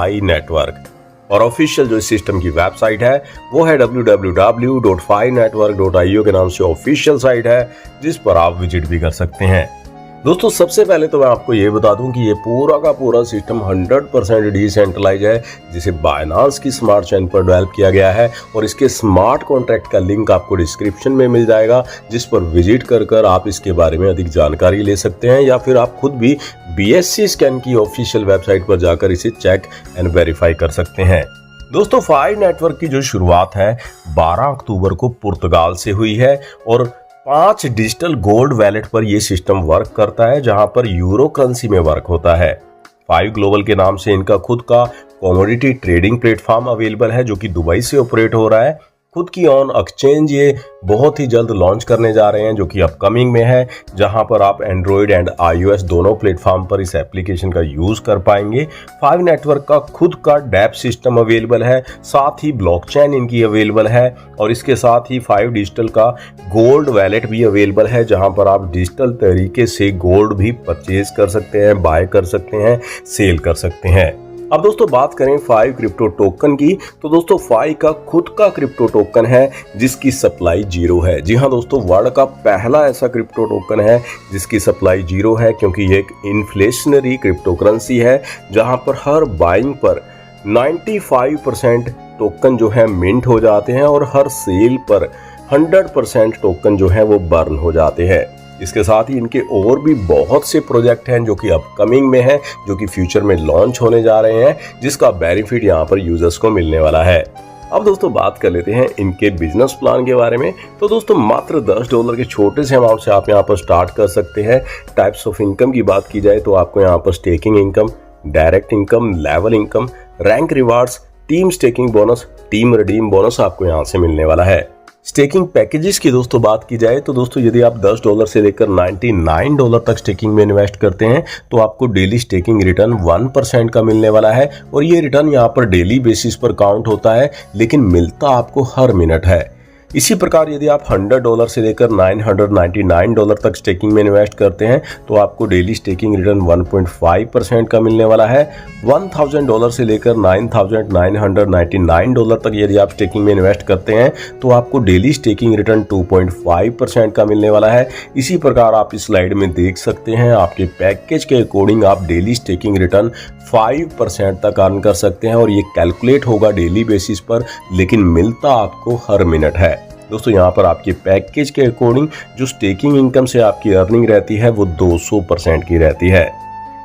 Phi network. और official जो इस सिस्टम की वेबसाइट है वो है www.finetwork.io के नाम से ऑफिशियल साइट है, जिस पर आप विजिट भी कर सकते हैं। दोस्तों सबसे पहले तो मैं आपको ये बता दूं कि ये पूरा का पूरा सिस्टम 100% डिसेंट्रलाइज है, जिसे बाइनांस की स्मार्ट चेन पर डेवलप किया गया है। और इसके स्मार्ट कॉन्ट्रैक्ट का लिंक आपको डिस्क्रिप्शन में मिल जाएगा, जिस पर विजिट कर आप इसके बारे में अधिक जानकारी ले सकते हैं, या फिर आप खुद भी BSC स्कैन की ऑफिशियल वेबसाइट पर जाकर इसे चेक एंड वेरीफाई कर सकते हैं। दोस्तों फाई नेटवर्क की जो शुरुआत है 12 अक्टूबर को पुर्तगाल से हुई है और 5 डिजिटल गोल्ड वैलेट पर यह सिस्टम वर्क करता है, जहां पर यूरो करेंसी में वर्क होता है। फाइव ग्लोबल के नाम से इनका खुद का कमोडिटी ट्रेडिंग प्लेटफॉर्म अवेलेबल है, जो कि दुबई से ऑपरेट हो रहा है। खुद की ऑन एक्सचेंज ये बहुत ही जल्द लॉन्च करने जा रहे हैं, जो कि अपकमिंग में है, जहां पर आप एंड्रॉयड एंड iOS दोनों प्लेटफॉर्म पर इस एप्लीकेशन का यूज कर पाएंगे। फाइव नेटवर्क का खुद का डैप सिस्टम अवेलेबल है, साथ ही ब्लॉकचेन इनकी अवेलेबल है, और इसके साथ ही फाइव डिजिटल का गोल्ड वैलेट भी अवेलेबल है, जहां पर आप डिजिटल तरीके से गोल्ड भी परचेज कर सकते हैं, बाय कर सकते हैं, सेल कर सकते हैं। अब दोस्तों बात करें फाइव क्रिप्टो टोकन की, तो दोस्तों फाइव का खुद का क्रिप्टो टोकन है जिसकी सप्लाई 0 है। जी हाँ दोस्तों, वर्ल्ड का पहला ऐसा क्रिप्टो टोकन है जिसकी सप्लाई 0 है, क्योंकि ये एक इन्फ्लेशनरी क्रिप्टो करेंसी है, जहां पर हर बाइंग पर 95% टोकन जो है मिंट हो जाते हैं और हर सेल पर 100% टोकन जो है वो बर्न हो जाते हैं। इसके साथ ही इनके और भी बहुत से प्रोजेक्ट हैं जो कि अपकमिंग में हैं, जो कि फ्यूचर में लॉन्च होने जा रहे हैं, जिसका बेनिफिट यहाँ पर यूजर्स को मिलने वाला है। अब दोस्तों बात कर लेते हैं इनके बिजनेस प्लान के बारे में। तो दोस्तों मात्र $10 के छोटे से अमाउंट से आप यहाँ पर स्टार्ट कर सकते हैं। टाइप्स ऑफ इनकम की बात की जाए तो आपको यहाँ पर staking income, direct income, level income, rank rewards, team staking bonus, team redeem bonus आपको यहाँ से मिलने वाला है। स्टेकिंग पैकेजेस की दोस्तों बात की जाए तो दोस्तों यदि आप $10 से लेकर $99 तक स्टेकिंग में इन्वेस्ट करते हैं तो आपको डेली स्टेकिंग रिटर्न 1% का मिलने वाला है, और ये रिटर्न यहाँ पर डेली बेसिस पर काउंट होता है, लेकिन मिलता आपको हर मिनट है। इसी प्रकार यदि आप $100 से लेकर $999 तक स्टेकिंग में इन्वेस्ट करते हैं तो आपको डेली स्टेकिंग रिटर्न 1.5% का मिलने वाला है। $1000 से लेकर $9999 तक यदि आप स्टेकिंग में इन्वेस्ट करते हैं तो आपको डेली स्टेकिंग रिटर्न 2.5% का मिलने वाला है। इसी प्रकार आप इस स्लाइड में देख सकते हैं, आपके पैकेज के अकॉर्डिंग आप डेली स्टेकिंग रिटर्न 5% तक अर्न कर सकते हैं, और ये कैलकुलेट होगा डेली बेसिस पर, लेकिन मिलता आपको हर मिनट है। दोस्तों यहाँ पर आपके पैकेज के अकॉर्डिंग जो स्टेकिंग इनकम से आपकी अर्निंग रहती है वो 200% की रहती है।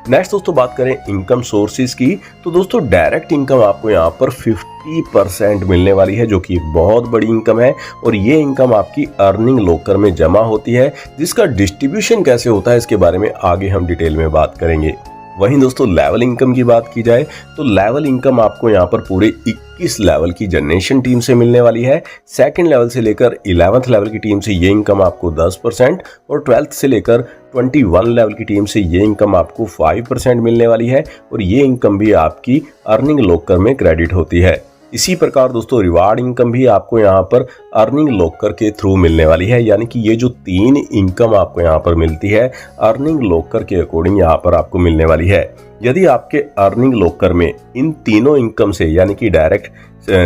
नेक्स्ट दोस्तों बात करें इनकम सोर्सेज की, तो दोस्तों डायरेक्ट इनकम आपको यहाँ पर 50% मिलने वाली है, जो कि एक बहुत बड़ी इनकम है, और ये इनकम आपकी अर्निंग लॉकर में जमा होती है, जिसका डिस्ट्रीब्यूशन कैसे होता है इसके बारे में आगे हम डिटेल में बात करेंगे। वहीं दोस्तों लेवल इनकम की बात की जाए तो लेवल इनकम आपको यहाँ पर पूरे 21 लेवल की जनरेशन टीम से मिलने वाली है। सेकंड लेवल से लेकर 11th लेवल की टीम से ये इनकम आपको 10%, और 12th से लेकर 21 लेवल की टीम से ये इनकम आपको 5% मिलने वाली है, और ये इनकम भी आपकी अर्निंग लॉकर में क्रेडिट होती है। इसी प्रकार दोस्तों रिवार्ड इनकम भी आपको यहाँ पर अर्निंग लॉकर के थ्रू मिलने वाली है, यानी कि ये जो 3 इनकम आपको यहाँ पर मिलती है अर्निंग लॉकर के अकॉर्डिंग यहाँ पर आपको मिलने वाली है। यदि आपके अर्निंग लॉकर में इन तीनों इनकम से, यानी कि direct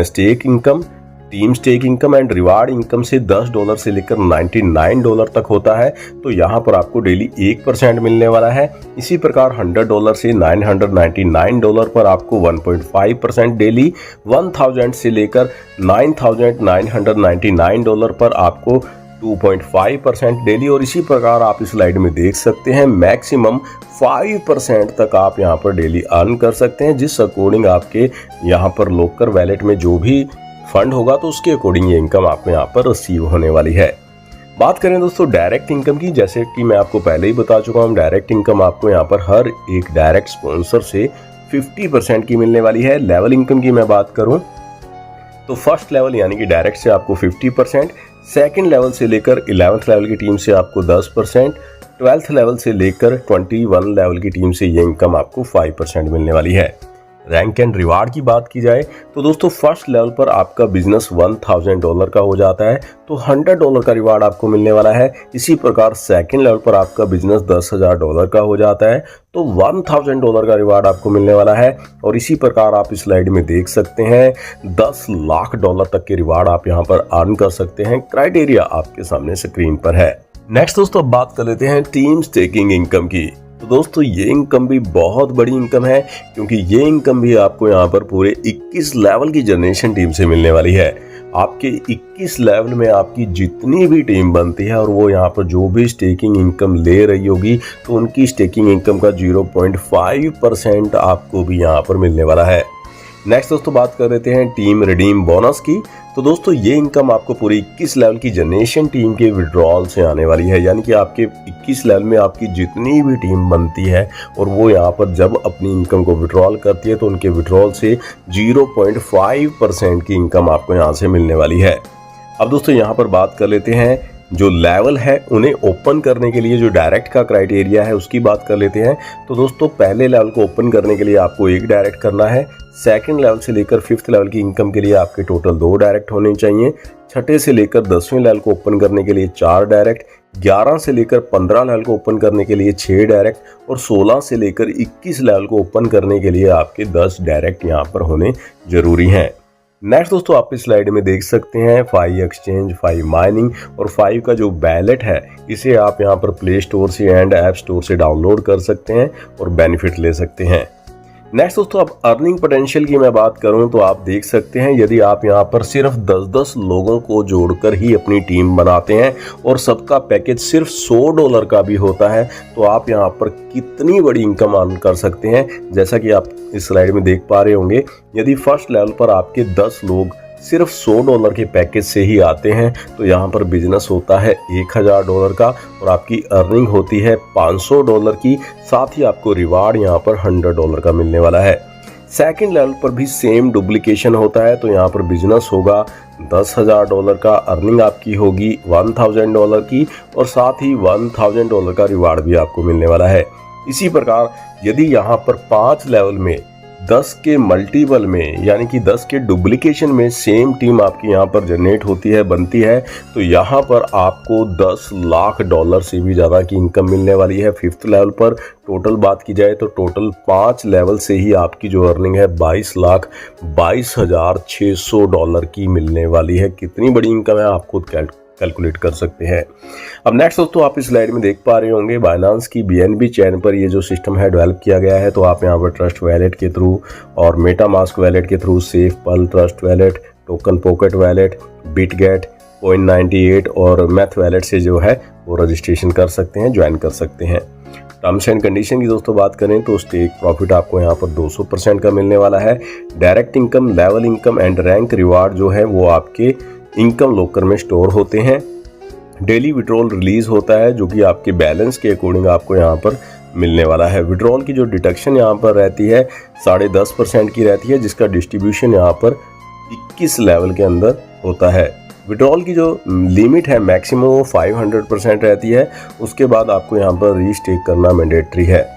stake income, team stake income and reward income से $10 से लेकर $99 तक होता है, तो यहाँ पर आपको डेली 1% मिलने वाला है। इसी प्रकार $100 से $999 पर आपको 1.5% डेली, 1000 से लेकर $9999 पर आपको 2.5% डेली, और इसी प्रकार आप इस स्लाइड में देख सकते हैं मैक्सिमम 5% तक आप यहाँ पर डेली अर्न कर सकते हैं, जिस अकॉर्डिंग आपके यहाँ पर लॉकर वैलेट में जो भी फंड होगा तो उसके अकॉर्डिंग ये इनकम आपको यहाँ पर रिसीव होने वाली है। बात करें दोस्तों डायरेक्ट इनकम की, जैसे कि मैं आपको पहले ही बता चुका हूँ, डायरेक्ट इनकम आपको यहाँ पर हर एक डायरेक्ट स्पॉन्सर से 50% की मिलने वाली है। लेवल इनकम की मैं बात करूँ तो फर्स्ट लेवल यानी कि डायरेक्ट से आपको 50%, सेकंड लेवल से लेकर 11th लेवल की टीम से आपको 10%, 12th लेवल से लेकर 21 लेवल की टीम से ये इनकम आपको 5% मिलने वाली है। रैंक एंड रिवार्ड की बात की जाए तो दोस्तों फर्स्ट लेवल पर आपका बिजनेस $1000 का हो जाता है, तो $100 का रिवार्ड आपको मिलने वाला है। इसी प्रकार सेकंड लेवल पर आपका बिजनेस $10,000 का हो जाता है, तो $1000 का रिवार्ड आपको मिलने वाला है। और इसी प्रकार आप इस स्लाइड में देख सकते हैं $10 लाख तक के रिवार्ड आप यहाँ पर अर्न कर सकते हैं। क्राइटेरिया आपके सामने स्क्रीन पर है। नेक्स्ट दोस्तों अब बात कर लेते हैं टीम स्टेकिंग इनकम की। तो दोस्तों ये इनकम भी बहुत बड़ी इनकम है, क्योंकि ये इनकम भी आपको यहाँ पर पूरे 21 लेवल की जनरेशन टीम से मिलने वाली है। आपके 21 लेवल में आपकी जितनी भी टीम बनती है और वो यहाँ पर जो भी स्टेकिंग इनकम ले रही होगी, तो उनकी स्टेकिंग इनकम का 0.5% आपको भी यहाँ पर मिलने वाला है। नेक्स्ट दोस्तों बात कर लेते हैं टीम रिडीम बोनस की। तो दोस्तों ये इनकम आपको पूरी 21 लेवल की जनरेशन टीम के विड्रॉल से आने वाली है, यानी कि आपके 21 लेवल में आपकी जितनी भी टीम बनती है और वो यहाँ पर जब अपनी इनकम को विड्रॉल करती है, तो उनके विड्रॉल से 0.5% की इनकम आपको यहाँ से मिलने वाली है। अब दोस्तों यहाँ पर बात कर लेते हैं जो लेवल है उन्हें ओपन करने के लिए जो डायरेक्ट का क्राइटेरिया है उसकी बात कर लेते हैं। तो दोस्तों पहले लेवल को ओपन करने के लिए आपको 1 डायरेक्ट करना है। सेकंड लेवल से लेकर 5th लेवल की इनकम के लिए आपके टोटल 2 डायरेक्ट होने चाहिए। 6ठे से लेकर 10वें लेवल को ओपन करने के लिए 4 डायरेक्ट, 11 से लेकर 15 लेवल को ओपन करने के लिए 6 डायरेक्ट और 16 से लेकर 21 लेवल को ओपन करने के लिए आपके 10 डायरेक्ट यहाँ पर होने जरूरी हैं। नेक्स्ट दोस्तों आप इस स्लाइड में देख सकते हैं 5 एक्सचेंज, 5 माइनिंग और 5 का जो बैलेट है इसे आप यहाँ पर प्ले स्टोर से एंड ऐप स्टोर से डाउनलोड कर सकते हैं और बेनिफिट ले सकते हैं। नेक्स्ट दोस्तों अब अर्निंग पोटेंशियल की मैं बात करूं तो आप देख सकते हैं यदि आप यहां पर सिर्फ 10-10 लोगों को जोड़कर ही अपनी टीम बनाते हैं और सबका पैकेज सिर्फ $100 का भी होता है, तो आप यहां पर कितनी बड़ी इनकम अर्न कर सकते हैं। जैसा कि आप इस स्लाइड में देख पा रहे होंगे, यदि फर्स्ट लेवल पर आपके 10 लोग सिर्फ $100 के पैकेज से ही आते हैं, तो यहाँ पर बिजनेस होता है $1000 का और आपकी अर्निंग होती है $500 की। साथ ही आपको रिवार्ड यहाँ पर $100 का मिलने वाला है। सेकंड लेवल पर भी सेम डुप्लीकेशन होता है, तो यहाँ पर बिजनेस होगा $10,000 का, अर्निंग आपकी होगी $1000 की और साथ ही $1000 का रिवार्ड भी आपको मिलने वाला है। इसी प्रकार यदि यहाँ पर 5 लेवल में 10 के मल्टीपल में यानी कि 10 के डुप्लीकेशन में सेम टीम आपकी यहाँ पर जनरेट होती है, बनती है, तो यहाँ पर आपको $10 लाख से भी ज़्यादा की इनकम मिलने वाली है। 5th लेवल पर टोटल बात की जाए तो टोटल 5 लेवल से ही आपकी जो अर्निंग है $22,22,600 की मिलने वाली है। कितनी बड़ी इनकम है आप खुद कैलकुलेट कर सकते हैं। अब नेक्स्ट दोस्तों आप इस स्लाइड में देख पा रहे होंगे बाइनांस की BNB चैन पर ये जो सिस्टम है डेवलप किया गया है। तो आप यहाँ पर ट्रस्ट वैलेट के थ्रू और मेटामास्क वैलेट के थ्रू सेफ पल trust wallet, token pocket wallet, Bitget, Coin98 और मैथ वैलेट से जो है वो रजिस्ट्रेशन कर सकते हैं, ज्वाइन कर सकते हैं। टर्म्स एंड कंडीशन की दोस्तों बात करें तो स्टेक प्रॉफिट आपको यहाँ पर 200% का मिलने वाला है। Direct income, level income and rank reward जो है वो आपके इनकम लॉकर में स्टोर होते हैं। डेली विड्रॉल रिलीज होता है जो कि आपके बैलेंस के अकॉर्डिंग आपको यहाँ पर मिलने वाला है। विड्रॉल की जो डिडक्शन यहाँ पर रहती है 10.5% की रहती है, जिसका डिस्ट्रीब्यूशन यहाँ पर 21 लेवल के अंदर होता है। विड्रॉल की जो लिमिट है मैक्सिमम 500% रहती है। उसके बाद आपको यहाँ पर रीस्टेक करना मैंडेटरी है।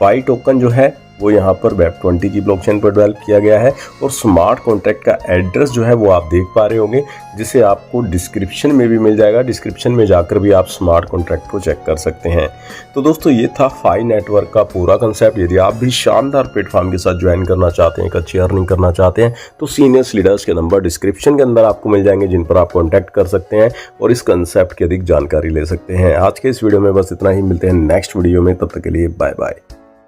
5 टोकन जो है वो यहाँ पर Web20 की ब्लॉकचेन पर डेवलप किया गया है और स्मार्ट कॉन्ट्रैक्ट का एड्रेस जो है वो आप देख पा रहे होंगे, जिसे आपको डिस्क्रिप्शन में भी मिल जाएगा। डिस्क्रिप्शन में जाकर भी आप स्मार्ट कॉन्ट्रैक्ट को चेक कर सकते हैं। तो दोस्तों ये था फाई नेटवर्क का पूरा कंसेप्ट। यदि आप भी शानदार प्लेटफॉर्म के साथ ज्वाइन करना चाहते हैं, एक अच्छी अर्निंग करना चाहते हैं, तो सीनियर्स लीडर्स के नंबर डिस्क्रिप्शन के अंदर आपको मिल जाएंगे, जिन पर आप कॉन्टैक्ट कर सकते हैं और इस कंसेप्ट की अधिक जानकारी ले सकते हैं। आज के इस वीडियो में बस इतना ही। मिलते हैं नेक्स्ट वीडियो में, तब तक के लिए बाय बाय।